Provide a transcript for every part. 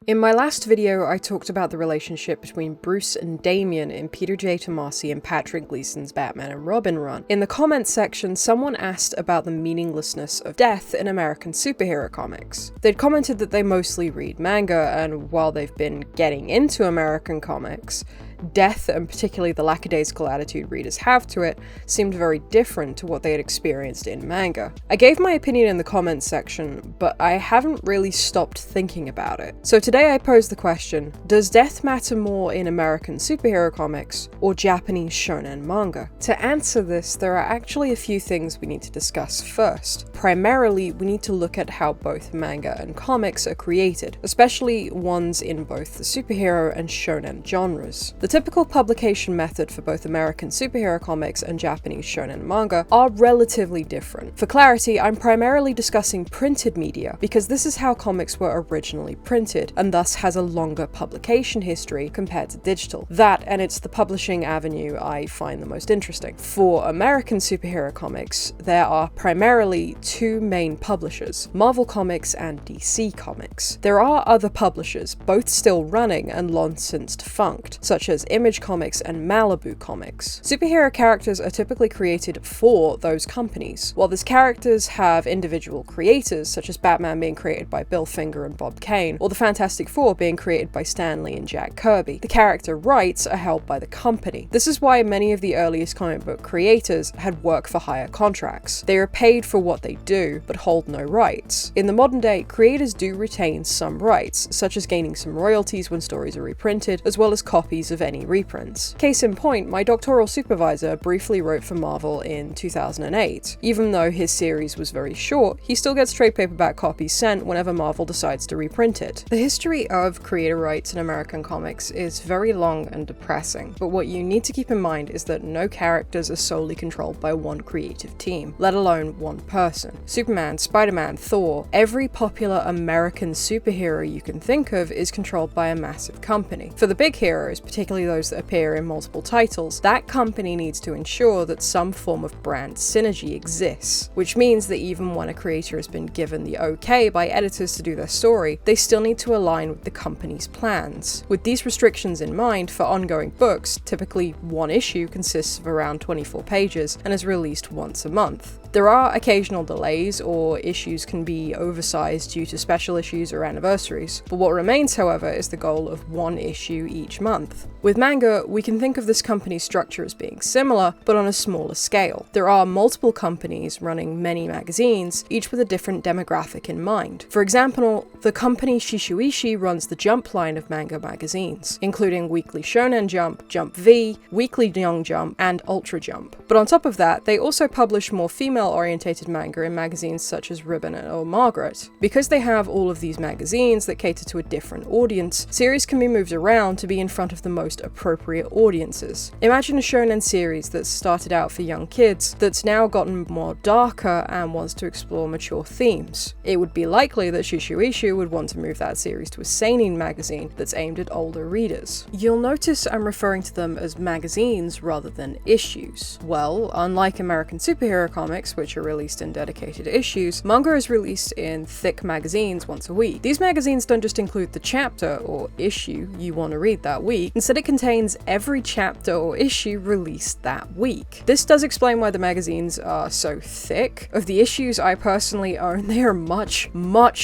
In my last video, I talked about the relationship between Bruce and Damian in Peter J. Tomasi and Patrick Gleason's Batman and Robin run. In the comments section, someone asked about the meaninglessness of death in American superhero comics. They'd commented that they mostly read manga, and while they've been getting into American comics, death, and particularly the lackadaisical attitude readers have to it, seemed very different to what they had experienced in manga. I gave my opinion in the comments section, but I haven't really stopped thinking about it. So today I pose the question, does death matter more in American superhero comics or Japanese shonen manga? To answer this, there are actually a few things we need to discuss first. Primarily, we need to look at how both manga and comics are created, especially ones in both the superhero and shonen genres. The typical publication method for both American superhero comics and Japanese shonen manga are relatively different. For clarity, I'm primarily discussing printed media because this is how comics were originally printed, and thus has a longer publication history compared to digital. That, and it's the publishing avenue I find the most interesting. For American superhero comics, there are primarily two main publishers, Marvel Comics and DC Comics. There are other publishers, both still running and long since defunct, such as Image Comics and Malibu Comics. Superhero characters are typically created for those companies. While these characters have individual creators, such as Batman being created by Bill Finger and Bob Kane, or the Fantastic Four being created by Stan Lee and Jack Kirby, the character rights are held by the company. This is why many of the earliest comic book creators had work-for-hire contracts. They are paid for what they do, but hold no rights. In the modern day, creators do retain some rights, such as gaining some royalties when stories are reprinted, as well as copies of any reprints. Case in point, my doctoral supervisor briefly wrote for Marvel in 2008. Even though his series was very short, he still gets trade paperback copies sent whenever Marvel decides to reprint it. The history of creator rights in American comics is very long and depressing, but what you need to keep in mind is that no characters are solely controlled by one creative team, let alone one person. Superman, Spider-Man, Thor, every popular American superhero you can think of is controlled by a massive company. For the big heroes, particularly those that appear in multiple titles, that company needs to ensure that some form of brand synergy exists, which means that even when a creator has been given the okay by editors to do their story, they still need to align with the company's plans. With these restrictions in mind, for ongoing books, typically one issue consists of around 24 pages and is released once a month. There are occasional delays, or issues can be oversized due to special issues or anniversaries, but what remains, however, is the goal of one issue each month. With manga, we can think of this company's structure as being similar, but on a smaller scale. There are multiple companies running many magazines, each with a different demographic in mind. For example, the company Shishuishi runs the Jump line of manga magazines, including Weekly Shonen Jump, Jump V, Weekly Young Jump, and Ultra Jump. But on top of that, they also publish more female-orientated manga in magazines such as Ribbon or Margaret. Because they have all of these magazines that cater to a different audience, series can be moved around to be in front of the most appropriate audiences. Imagine a shonen series that started out for young kids that's now gotten more darker and wants to explore mature themes. It would be likely that Shishuishu would want to move that series to a seinen magazine that's aimed at older readers. You'll notice I'm referring to them as magazines rather than issues. Well, unlike American superhero comics, which are released in dedicated issues, manga is released in thick magazines once a week. These magazines don't just include the chapter or issue you want to read that week, instead it contains every chapter or issue released that week. This does explain why the magazines are so thick. Of the issues I personally own, they are much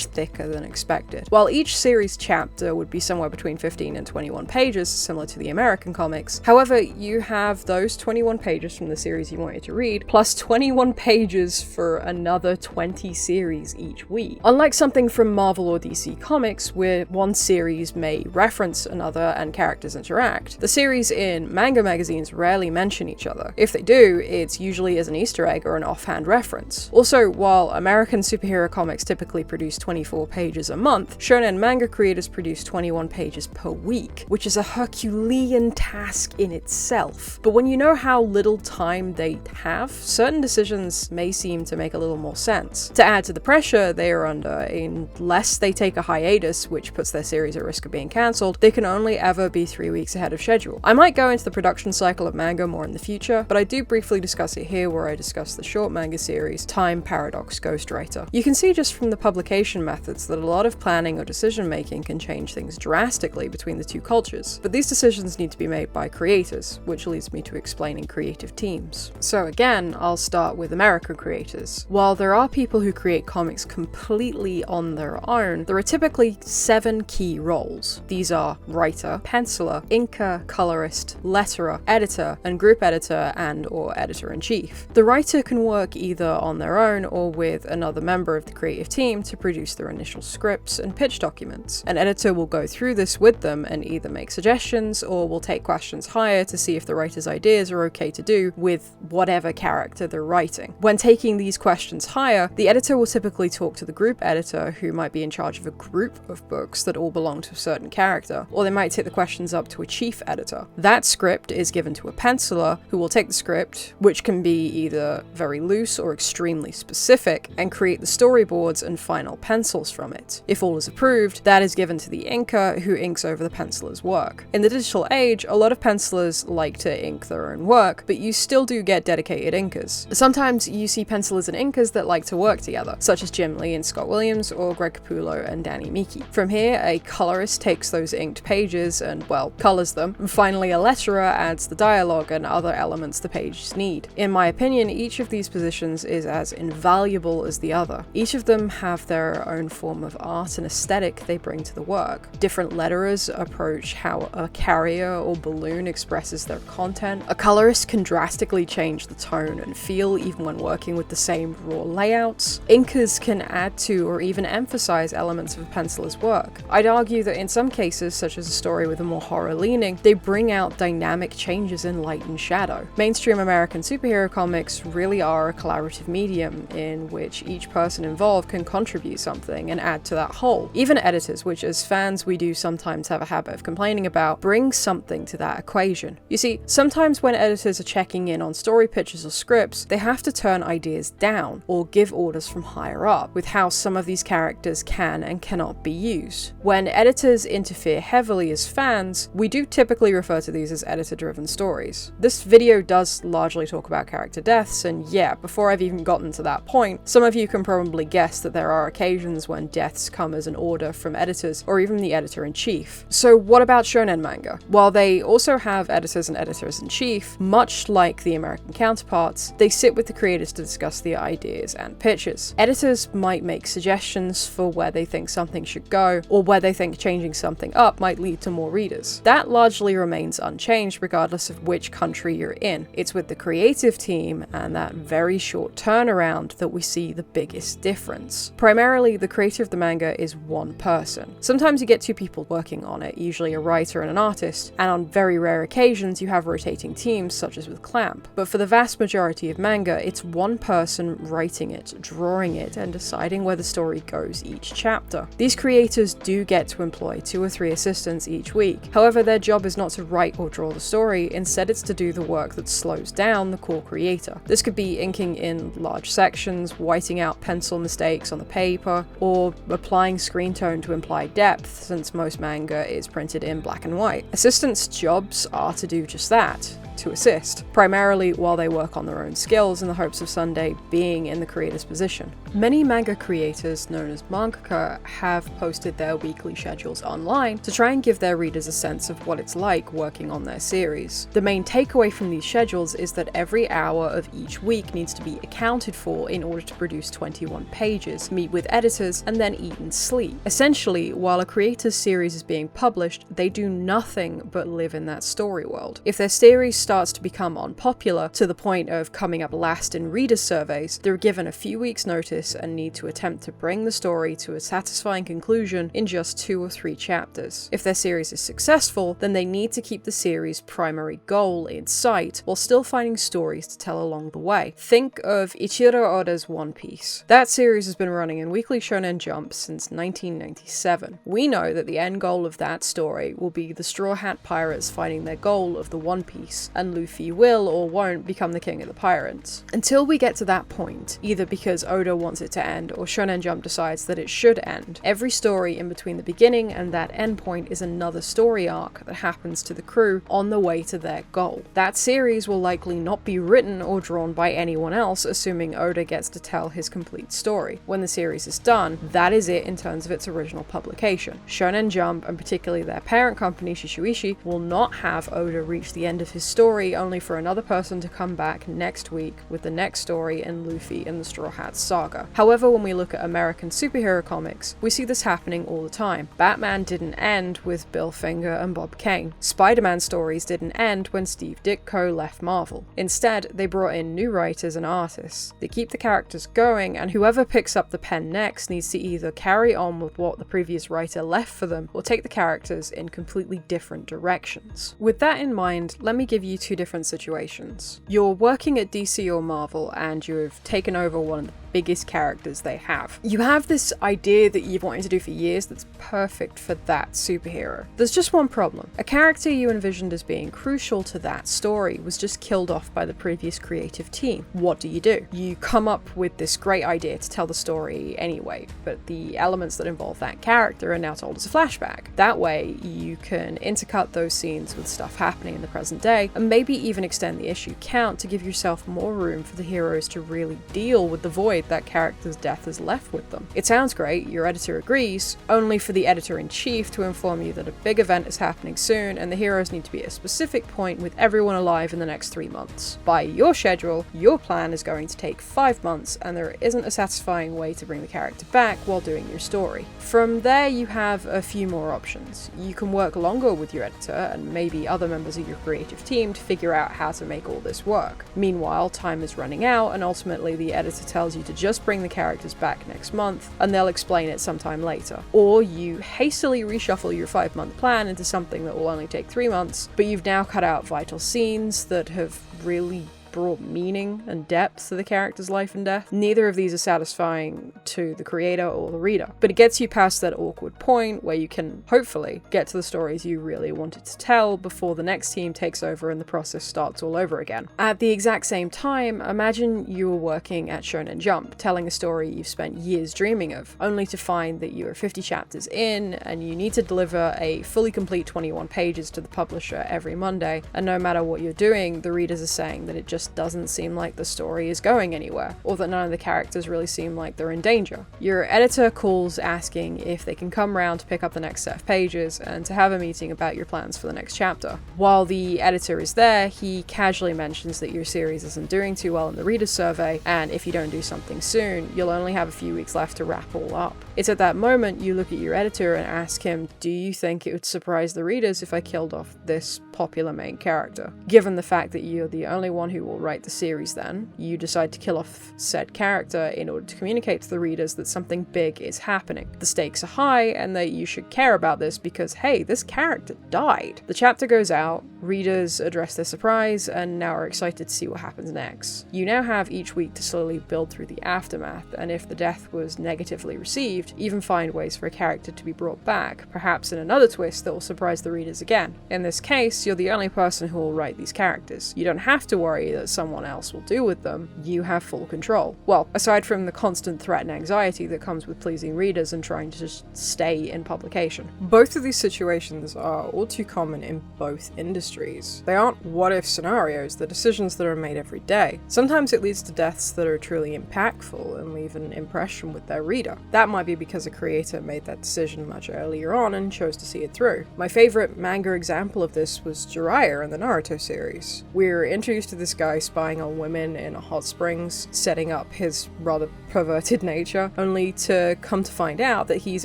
thicker than expected. While each series chapter would be somewhere between 15 and 21 pages, similar to the American comics, however, you have those 21 pages from the series you wanted to read, plus 21 pages for another 20 series each week. Unlike something from Marvel or DC Comics, where one series may reference another and characters interact, the series in manga magazines rarely mention each other. If they do, it's usually as an Easter egg or an offhand reference. Also, while American superhero comics typically produce 24 pages a month, shonen manga creators produce 21 pages per week, which is a Herculean task in itself. But when you know how little time they have, certain decisions may seem to make a little more sense. To add to the pressure they are under, unless they take a hiatus, which puts their series at risk of being cancelled, they can only ever be 3 weeks ahead ahead of schedule. I might go into the production cycle of manga more in the future, but I do briefly discuss it here where I discuss the short manga series Time Paradox Ghostwriter. You can see just from the publication methods that a lot of planning or decision making can change things drastically between the two cultures, but these decisions need to be made by creators, which leads me to explaining creative teams. So again, I'll start with American creators. While there are people who create comics completely on their own, there are typically 7 key roles. These are writer, penciler, inker, colorist, letterer, editor, and group editor and/or editor-in-chief. The writer can work either on their own or with another member of the creative team to produce their initial scripts and pitch documents. An editor will go through this with them and either make suggestions or will take questions higher to see if the writer's ideas are okay to do with whatever character they're writing. When taking these questions higher, the editor will typically talk to the group editor, who might be in charge of a group of books that all belong to a certain character, or they might take the questions up to a chief editor. That script is given to a penciler, who will take the script, which can be either very loose or extremely specific, and create the storyboards and final pencils from it. If all is approved, that is given to the inker, who inks over the penciler's work. In the digital age, a lot of pencilers like to ink their own work, but you still do get dedicated inkers. Sometimes you see pencilers and inkers that like to work together, such as Jim Lee and Scott Williams, or Greg Capullo and Danny Miki. From here, a colorist takes those inked pages and, well, colors them. And finally, a letterer adds the dialogue and other elements the pages need. In my opinion, each of these positions is as invaluable as the other. Each of them have their own form of art and aesthetic they bring to the work. Different letterers approach how a carrier or balloon expresses their content. A colorist can drastically change the tone and feel even when working with the same raw layouts. Inkers can add to or even emphasize elements of a penciler's work. I'd argue that in some cases, such as a story with a more horror leaning, they bring out dynamic changes in light and shadow. Mainstream American superhero comics really are a collaborative medium in which each person involved can contribute something and add to that whole. Even editors, which as fans we do sometimes have a habit of complaining about, bring something to that equation. You see, sometimes when editors are checking in on story pitches or scripts, they have to turn ideas down or give orders from higher up with how some of these characters can and cannot be used. When editors interfere heavily as fans, we do typically refer to these as editor-driven stories. This video does largely talk about character deaths, and yeah, before I've even gotten to that point, some of you can probably guess that there are occasions when deaths come as an order from editors or even the editor-in-chief. So what about shonen manga? While they also have editors and editors-in-chief, much like the American counterparts, they sit with the creators to discuss the ideas and pitches. Editors might make suggestions for where they think something should go, or where they think changing something up might lead to more readers. That largely remains unchanged regardless of which country you're in. It's with the creative team and that very short turnaround that we see the biggest difference. Primarily, the creator of the manga is one person. Sometimes you get 2 people working on it, usually a writer and an artist, and on very rare occasions you have rotating teams such as with Clamp. But for the vast majority of manga, it's one person writing it, drawing it, and deciding where the story goes each chapter. These creators do get to employ 2 or 3 assistants each week. However, their job is not to write or draw the story, instead it's to do the work that slows down the core creator. This could be inking in large sections, whiting out pencil mistakes on the paper, or applying screen tone to imply depth, since most manga is printed in black and white. Assistants' jobs are to do just that, to assist, primarily while they work on their own skills in the hopes of someday being in the creator's position. Many manga creators, known as mangaka, have posted their weekly schedules online to try and give their readers a sense of what it's like working on their series. The main takeaway from these schedules is that every hour of each week needs to be accounted for in order to produce 21 pages, meet with editors, and then eat and sleep. Essentially, while a creator's series is being published, they do nothing but live in that story world. If their series starts to become unpopular to the point of coming up last in reader surveys, they're given a few weeks' notice and need to attempt to bring the story to a satisfying conclusion in just 2 or 3 chapters. If their series is successful, then they need to keep the series' primary goal in sight while still finding stories to tell along the way. Think of Ichiro Oda's One Piece. That series has been running in Weekly Shonen Jump since 1997. We know that the end goal of that story will be the Straw Hat Pirates finding their goal of the One Piece, and Luffy will or won't become the king of the pirates. Until we get to that point, either because Oda wants it to end or Shonen Jump decides that it should end, every story in between the beginning and that end point is another story arc that happens to the crew on the way to their goal. That series will likely not be written or drawn by anyone else, assuming Oda gets to tell his complete story. When the series is done, that is it in terms of its original publication. Shonen Jump, and particularly their parent company Shishuishi, will not have Oda reach the end of his story only for another person to come back next week with the next story in Luffy and the Straw Hats saga. However, when we look at American superhero comics, we see this happening all the time. Batman didn't end with Bill Finger and Bob Kane. Spider-Man stories didn't end when Steve Ditko left Marvel. Instead, they brought in new writers and artists. They keep the characters going, and whoever picks up the pen next needs to either carry on with what the previous writer left for them or take the characters in completely different directions. With that in mind, let me give you two different situations. You're working at DC or Marvel and you have taken over one of the biggest characters they have. You have this idea that you've wanted to do for years that's perfect for that superhero. There's just one problem. A character you envisioned as being crucial to that story was just killed off by the previous creative team. What do? You come up with this great idea to tell the story anyway, but the elements that involve that character are now told as a flashback. That way, you can intercut those scenes with stuff happening in the present day, and maybe even extend the issue count to give yourself more room for the heroes to really deal with the void that character's death has left with them. It sounds great, your editor agrees, only for the editor-in-chief to inform you that a big event is happening soon and the heroes need to be at a specific point with everyone alive in the next 3 months. By your schedule, your plan is going to take 5 months and there isn't a satisfying way to bring the character back while doing your story. From there, you have a few more options. You can work longer with your editor and maybe other members of your creative team to figure out how to make all this work. Meanwhile, time is running out and ultimately the editor tells you to just bring the characters back next month and they'll explain it sometime later. Or you hastily reshuffle your 5-month plan into something that will only take 3 months, but you've now cut out vital scenes that have really brought meaning and depth to the character's life and death. Neither of these are satisfying to the creator or the reader, but it gets you past that awkward point where you can hopefully get to the stories you really wanted to tell before the next team takes over and the process starts all over again. At the exact same time, imagine you were working at Shonen Jump, telling a story you've spent years dreaming of, only to find that you are 50 chapters in and you need to deliver a fully complete 21 pages to the publisher every Monday, and no matter what you're doing, the readers are saying that it just doesn't seem like the story is going anywhere, or that none of the characters really seem like they're in danger. Your editor calls asking if they can come round to pick up the next set of pages and to have a meeting about your plans for the next chapter. While the editor is there, he casually mentions that your series isn't doing too well in the reader's survey, and if you don't do something soon, you'll only have a few weeks left to wrap all up. It's at that moment you look at your editor and ask him, do you think it would surprise the readers if I killed off this popular main character? Given the fact that you're the only one who will write the series, then you decide to kill off said character in order to communicate to the readers that something big is happening. The stakes are high and that you should care about this because, hey, this character died. The chapter goes out, readers address their surprise and now are excited to see what happens next. You now have each week to slowly build through the aftermath, and if the death was negatively received, even find ways for a character to be brought back, perhaps in another twist that will surprise the readers again. In this case, you're the only person who will write these characters. You don't have to worry that someone else will do with them. You have full control. Well, aside from the constant threat and anxiety that comes with pleasing readers and trying to just stay in publication. Both of these situations are all too common in both industries. They aren't what-if scenarios, they're decisions that are made every day. Sometimes it leads to deaths that are truly impactful and leave an impression with their reader. That might be because a creator made that decision much earlier on and chose to see it through. My favorite manga example of this was Jiraiya in the Naruto series. We're introduced to this guy spying on women in a hot springs, setting up his rather perverted nature, only to come to find out that he's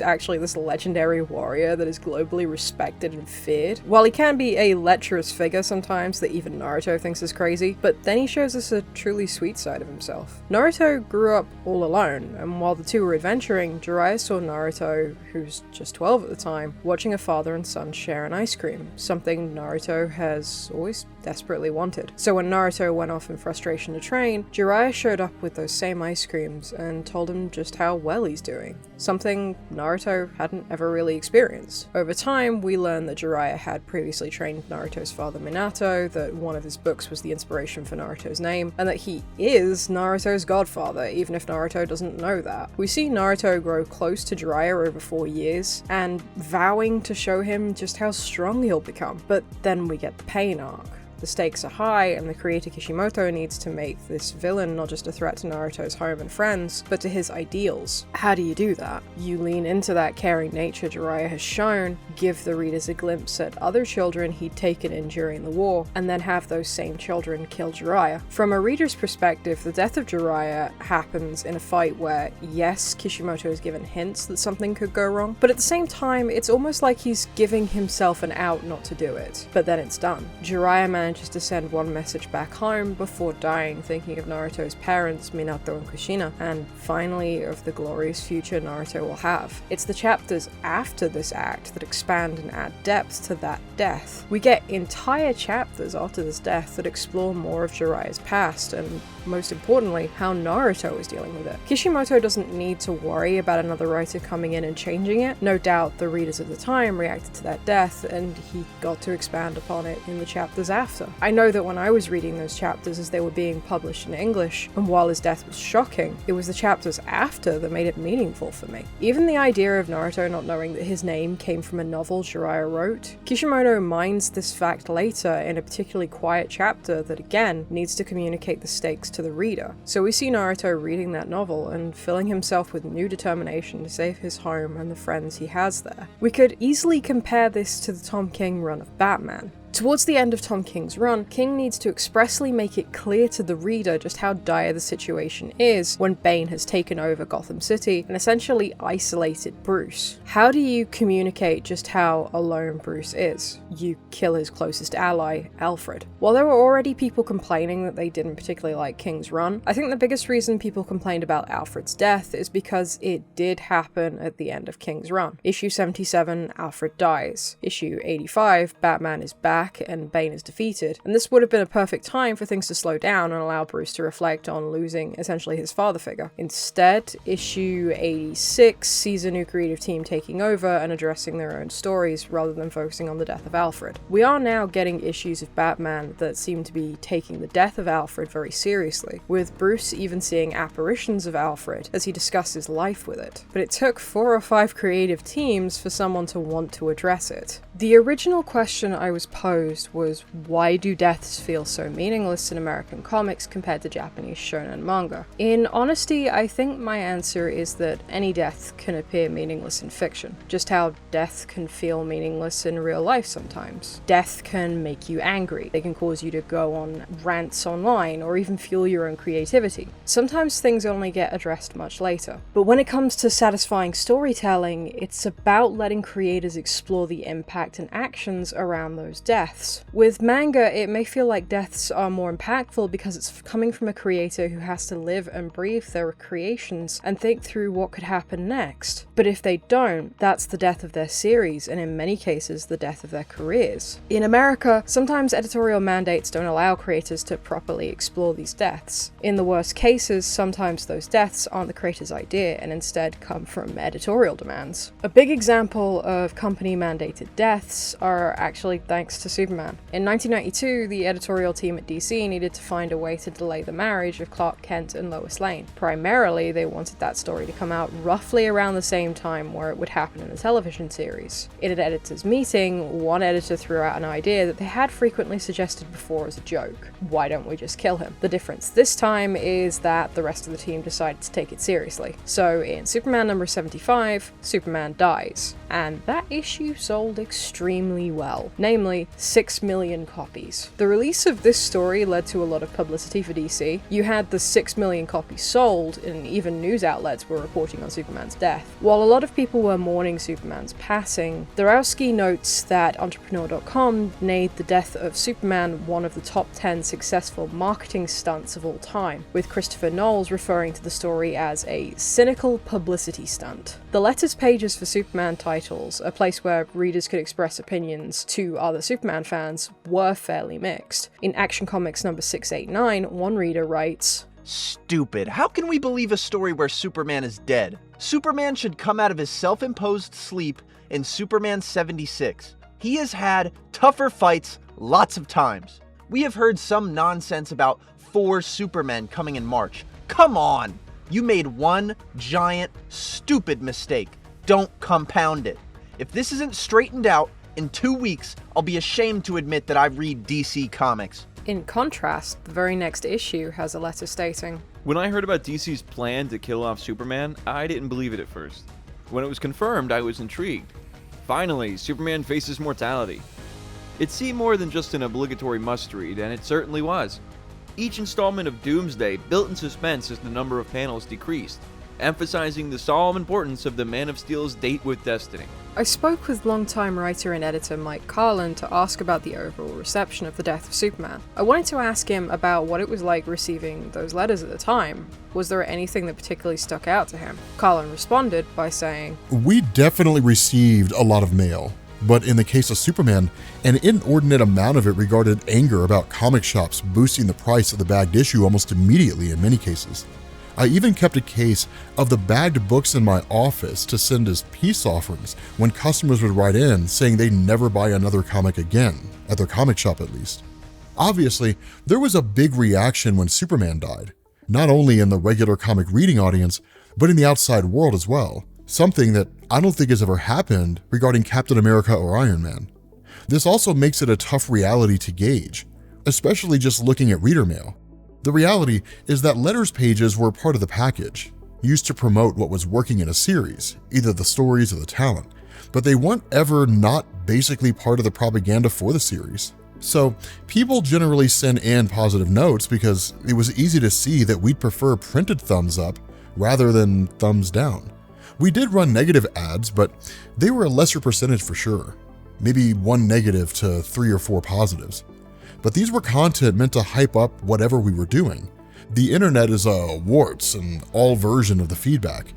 actually this legendary warrior that is globally respected and feared. While he can be a lecherous figure sometimes that even Naruto thinks is crazy, but then he shows us a truly sweet side of himself. Naruto grew up all alone, and while the two were adventuring, Jiraiya saw Naruto, who's just 12 at the time, watching a father and son share an ice cream, something Naruto has always desperately wanted. So when Naruto went off in frustration to train, Jiraiya showed up with those same ice creams and told him just how well he's doing. Something Naruto hadn't ever really experienced. Over time, we learn that Jiraiya had previously trained Naruto's father Minato, that one of his books was the inspiration for Naruto's name, and that he is Naruto's godfather, even if Naruto doesn't know that. We see Naruto grow close to Jiraiya over 4 years, and vowing to show him just how strong he'll become. But then we get the pain arc. The stakes are high, and the creator Kishimoto needs to make this villain not just a threat to Naruto's home and friends, but to his ideals. How do you do that? You lean into that caring nature Jiraiya has shown, give the readers a glimpse at other children he'd taken in during the war, and then have those same children kill Jiraiya. From a reader's perspective, the death of Jiraiya happens in a fight where, yes, Kishimoto is given hints that something could go wrong, but at the same time, it's almost like he's giving himself an out not to do it. But then it's done. Jiraiya manages to send one message back home before dying, thinking of Naruto's parents, Minato and Kushina, and finally of the glorious future Naruto will have. It's the chapters after this act that expand and add depth to that death. We get entire chapters after this death that explore more of Jiraiya's past, and most importantly, how Naruto is dealing with it. Kishimoto doesn't need to worry about another writer coming in and changing it. No doubt the readers of the time reacted to that death, and he got to expand upon it in the chapters after. I know that when I was reading those chapters as they were being published in English, and while his death was shocking, it was the chapters after that made it meaningful for me. Even the idea of Naruto not knowing that his name came from a novel Jiraiya wrote, Kishimoto mines this fact later in a particularly quiet chapter that again needs to communicate the stakes to the reader. So we see Naruto reading that novel and filling himself with new determination to save his home and the friends he has there. We could easily compare this to the Tom King run of Batman. Towards the end of Tom King's run, King needs to expressly make it clear to the reader just how dire the situation is when Bane has taken over Gotham City and essentially isolated Bruce. How do you communicate just how alone Bruce is? You kill his closest ally, Alfred. While there were already people complaining that they didn't particularly like King's run, I think the biggest reason people complained about Alfred's death is because it did happen at the end of King's run. Issue 77, Alfred dies. Issue 85, Batman is back and Bane is defeated, and this would have been a perfect time for things to slow down and allow Bruce to reflect on losing essentially his father figure. Instead, issue 86 sees a new creative team taking over and addressing their own stories rather than focusing on the death of Alfred. We are now getting issues of Batman that seem to be taking the death of Alfred very seriously, with Bruce even seeing apparitions of Alfred as he discusses life with it. But it took 4 or 5 creative teams for someone to want to address it. The original question I was posed was, why do deaths feel so meaningless in American comics compared to Japanese shonen manga? In honesty, I think my answer is that any death can appear meaningless in fiction, just how death can feel meaningless in real life sometimes. Death can make you angry, they can cause you to go on rants online, or even fuel your own creativity. Sometimes things only get addressed much later. But when it comes to satisfying storytelling, it's about letting creators explore the impact and actions around those deaths. With manga, it may feel like deaths are more impactful because it's coming from a creator who has to live and breathe their creations and think through what could happen next. But if they don't, that's the death of their series, and in many cases, the death of their careers. In America, sometimes editorial mandates don't allow creators to properly explore these deaths. In the worst cases, sometimes those deaths aren't the creator's idea and instead come from editorial demands. A big example of company-mandated deaths are actually thanks to Superman. In 1992, the editorial team at DC needed to find a way to delay the marriage of Clark Kent and Lois Lane. Primarily, they wanted that story to come out roughly around the same time where it would happen in the television series. In an editor's meeting, one editor threw out an idea that they had frequently suggested before as a joke. Why don't we just kill him? The difference this time is that the rest of the team decided to take it seriously. So in Superman number 75, Superman dies. And that issue sold extremely well, namely 6 million copies. The release of this story led to a lot of publicity for DC. You had the 6 million copies sold, and even news outlets were reporting on Superman's death. While a lot of people were mourning Superman's passing, Dorowski notes that Entrepreneur.com made the death of Superman one of the top 10 successful marketing stunts of all time, with Christopher Knowles referring to the story as a cynical publicity stunt. The letters pages for Superman titles, a place where readers could express opinions to other Superman Superman fans were fairly mixed. In Action Comics number 689, one reader writes, "Stupid. How can we believe a story where Superman is dead? Superman should come out of his self-imposed sleep in Superman 76. He has had tougher fights lots of times. We have heard some nonsense about 4 Supermen coming in March. Come on! You made one giant, stupid mistake. Don't compound it. If this isn't straightened out, in 2 weeks, I'll be ashamed to admit that I read DC Comics." In contrast, the very next issue has a letter stating, "When I heard about DC's plan to kill off Superman, I didn't believe it at first. When it was confirmed, I was intrigued. Finally, Superman faces mortality. It seemed more than just an obligatory must-read, and it certainly was. Each installment of Doomsday built in suspense as the number of panels decreased, emphasizing the solemn importance of the Man of Steel's date with destiny." I spoke with longtime writer and editor Mike Carlin to ask about the overall reception of the death of Superman. I wanted to ask him about what it was like receiving those letters at the time. Was there anything that particularly stuck out to him? Carlin responded by saying, "We definitely received a lot of mail, but in the case of Superman, an inordinate amount of it regarded anger about comic shops boosting the price of the bagged issue almost immediately in many cases. I even kept a case of the bagged books in my office to send as peace offerings when customers would write in saying they'd never buy another comic again, at their comic shop at least. Obviously, there was a big reaction when Superman died, not only in the regular comic reading audience, but in the outside world as well, something that I don't think has ever happened regarding Captain America or Iron Man. This also makes it a tough reality to gauge, especially just looking at reader mail. The reality is that letters pages were part of the package, used to promote what was working in a series, either the stories or the talent, but they weren't ever not basically part of the propaganda for the series. So people generally send in positive notes because it was easy to see that we'd prefer printed thumbs up rather than thumbs down. We did run negative ads, but they were a lesser percentage for sure. Maybe 1 negative to 3 or 4 positives. But these were content meant to hype up whatever we were doing. The internet is a warts and all version of the feedback,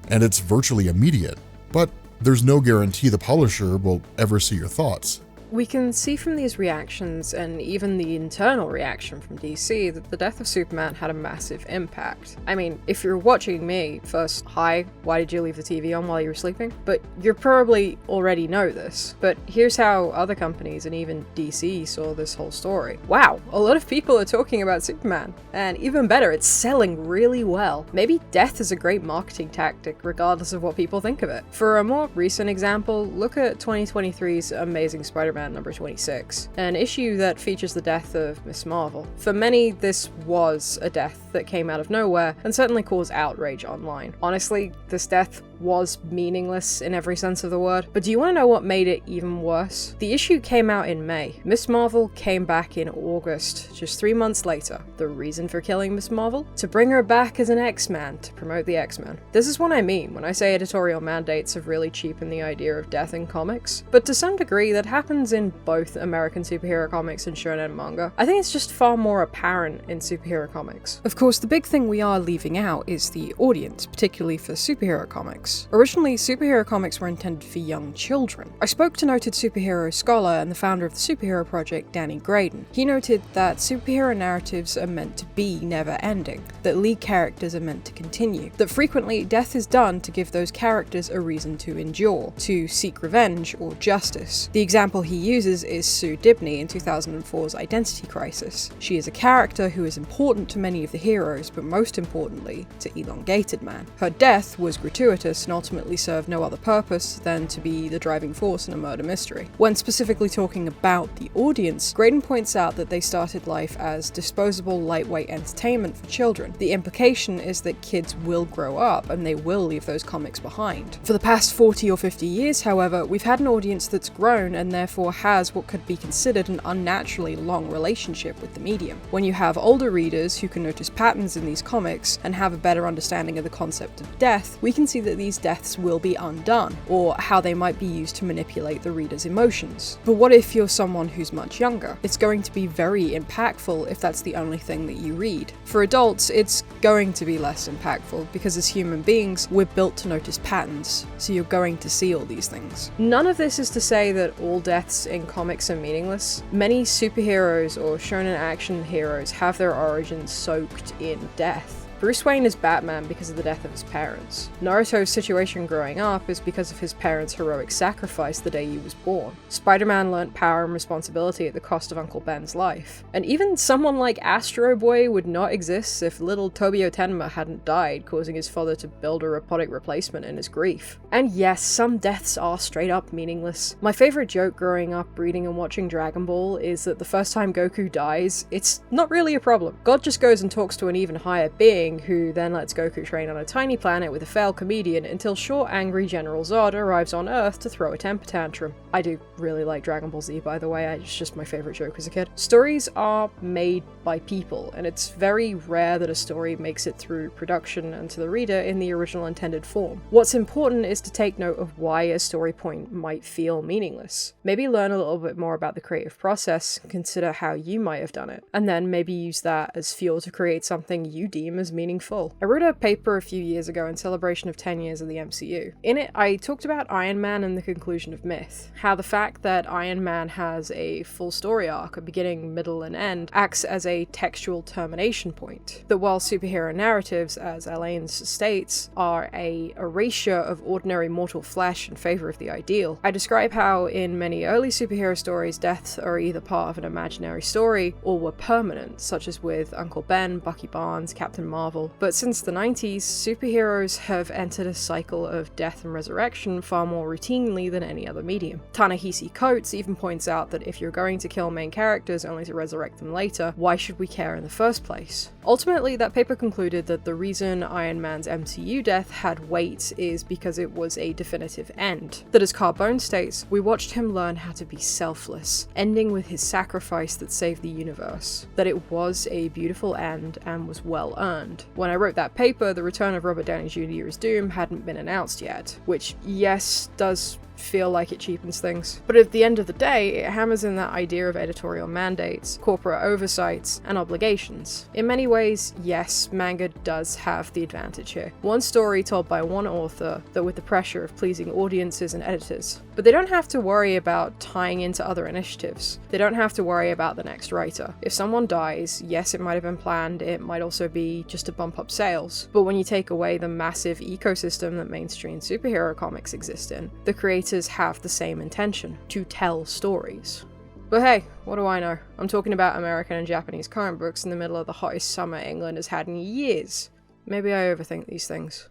and it's virtually immediate, but there's no guarantee the publisher will ever see your thoughts. We can see from these reactions, and even the internal reaction from DC, that the death of Superman had a massive impact. I mean, if you're watching me, first, hi, why did you leave the TV on while you were sleeping? But you probably already know this. But here's how other companies and even DC saw this whole story. Wow, a lot of people are talking about Superman. And even better, it's selling really well. Maybe death is a great marketing tactic, regardless of what people think of it. For a more recent example, look at 2023's Amazing Spider-Man number 26, an issue that features the death of Miss Marvel. For many, this was a death that came out of nowhere and certainly caused outrage online. Honestly, this death was meaningless in every sense of the word, but do you want to know what made it even worse? The issue came out in May. Miss Marvel came back in August, just 3 months later. The reason for killing Miss Marvel? To bring her back as an X-Man, to promote the X-Men. This is what I mean when I say editorial mandates have really cheapened the idea of death in comics, but to some degree that happens in both American superhero comics and shonen manga. I think it's just far more apparent in superhero comics. Of course, the big thing we are leaving out is the audience, particularly for superhero comics. Originally, superhero comics were intended for young children. I spoke to noted superhero scholar and the founder of the Superhero Project, Danny Graydon. He noted that superhero narratives are meant to be never-ending, that lead characters are meant to continue, that frequently death is done to give those characters a reason to endure, to seek revenge or justice. The example he uses is Sue Dibney in 2004's Identity Crisis. She is a character who is important to many of the heroes, but most importantly, to Elongated Man. Her death was gratuitous and ultimately served no other purpose than to be the driving force in a murder mystery. When specifically talking about the audience, Graydon points out that they started life as disposable, lightweight entertainment for children. The implication is that kids will grow up and they will leave those comics behind. For the past 40 or 50 years, however, we've had an audience that's grown and therefore has what could be considered an unnaturally long relationship with the medium. When you have older readers who can notice patterns in these comics and have a better understanding of the concept of death, we can see that these deaths will be undone, or how they might be used to manipulate the reader's emotions. But what if you're someone who's much younger? It's going to be very impactful if that's the only thing that you read. For adults, it's going to be less impactful because as human beings, we're built to notice patterns, so you're going to see all these things. None of this is to say that all deaths deaths in comics are meaningless. Many superheroes or shonen action heroes have their origins soaked in death. Bruce Wayne is Batman because of the death of his parents. Naruto's situation growing up is because of his parents' heroic sacrifice the day he was born. Spider-Man learnt power and responsibility at the cost of Uncle Ben's life. And even someone like Astro Boy would not exist if little Tobio Tenma hadn't died, causing his father to build a robotic replacement in his grief. And yes, some deaths are straight up meaningless. My favorite joke growing up reading and watching Dragon Ball is that the first time Goku dies, it's not really a problem. God just goes and talks to an even higher being, who then lets Goku train on a tiny planet with a failed comedian until short, angry General Zod arrives on Earth to throw a temper tantrum. I do really like Dragon Ball Z, by the way, it's just my favorite joke as a kid. Stories are made by people, and it's very rare that a story makes it through production and to the reader in the original intended form. What's important is to take note of why a story point might feel meaningless. Maybe learn a little bit more about the creative process, consider how you might have done it, and then maybe use that as fuel to create something you deem as meaningful. I wrote a paper a few years ago in celebration of 10 years of the MCU. In it, I talked about Iron Man and the conclusion of myth, how the fact that Iron Man has a full story arc, a beginning, middle, and end, acts as a textual termination point. That while superhero narratives, as Alain's states, are a erasure of ordinary mortal flesh in favor of the ideal, I describe how in many early superhero stories, deaths are either part of an imaginary story or were permanent, such as with Uncle Ben, Bucky Barnes, Captain Marvel. But since the 90s, superheroes have entered a cycle of death and resurrection far more routinely than any other medium. Ta-Nehisi Coates even points out that if you're going to kill main characters only to resurrect them later, why should we care in the first place? Ultimately, that paper concluded that the reason Iron Man's MCU death had weight is because it was a definitive end. That as Carbone states, we watched him learn how to be selfless, ending with his sacrifice that saved the universe. That it was a beautiful end and was well earned. When I wrote that paper, the return of Robert Downey Jr. as Doom hadn't been announced yet, which, yes, does feel like it cheapens things. But at the end of the day, it hammers in that idea of editorial mandates, corporate oversights, and obligations. In many ways, yes, manga does have the advantage here. One story told by one author, though with the pressure of pleasing audiences and editors. But they don't have to worry about tying into other initiatives. They don't have to worry about the next writer. If someone dies, yes, it might have been planned, it might also be just to bump up sales. But when you take away the massive ecosystem that mainstream superhero comics exist in, the creators have the same intention, to tell stories. But hey, what do I know? I'm talking about American and Japanese comic books in the middle of the hottest summer England has had in years. Maybe I overthink these things.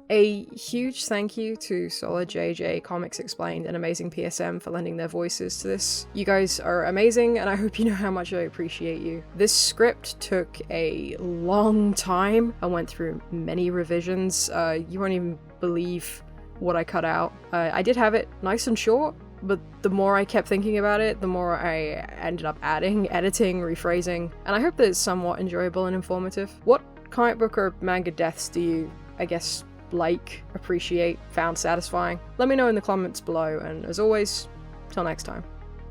A huge thank you to Solid JJ, Comics Explained, and Amazing PSM for lending their voices to this. You guys are amazing, and I hope you know how much I appreciate you. This script took a long time. I went through many revisions. You won't even believe what I cut out. I did have it nice and short, but the more I kept thinking about it, the more I ended up adding, editing, rephrasing, and I hope that it's somewhat enjoyable and informative. What comic book or manga deaths do you, I guess, like, appreciate, found satisfying? Let me know in the comments below, and as always, till next time.